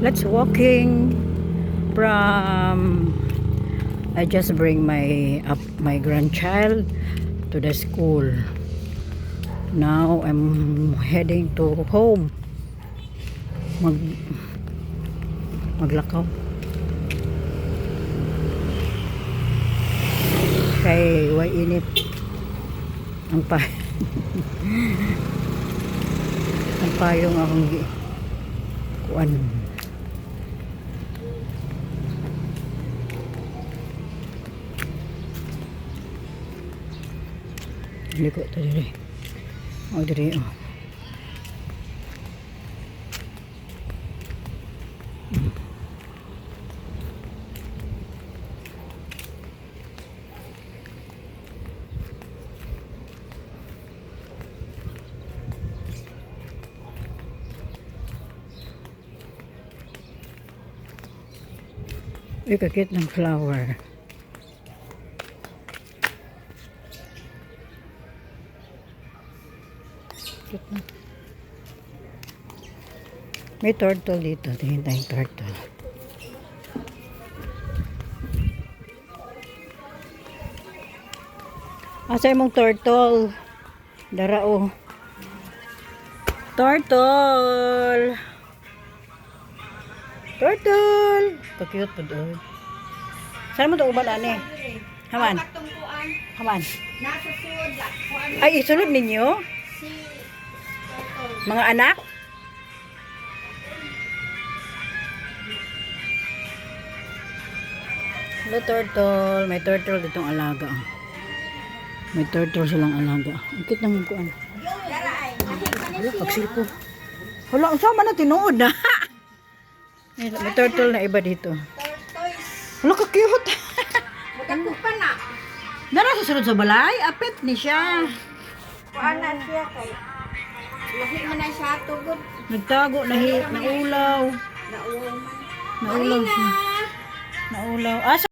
Let's walking from I just bring my grandchild to the school. Now I'm heading to home. Maglakaw. Kay way init ang ang payong akong kuan. Liko to diri. O diri o. Ikakit ng flower. May turtle dito. Tingin tayong turtle. Asa mong turtle? Darao. Turtle! Turtle! Ka-cute po doon. Saan mo ito uban, ane? Haman? Haman? Nasa sulod lang. Ay, isulod ninyo? Si Turtle. Mga anak? Hello, turtle. May turtle ditong alaga. May turtle silang alaga. Ang cute ng kuan. Wala, pagsilpo. Wala, ang sama na tinuod na. May turtle na iba dito. Tortoise. Wala, ka-cute. Magkako pa na. Nara sa sunod sa balay. Apit ni siya. Kuan na siya kay. Lahi man na siya tugod. Nagtago, naulaw. Nauman. Naulaw siya. Naulaw.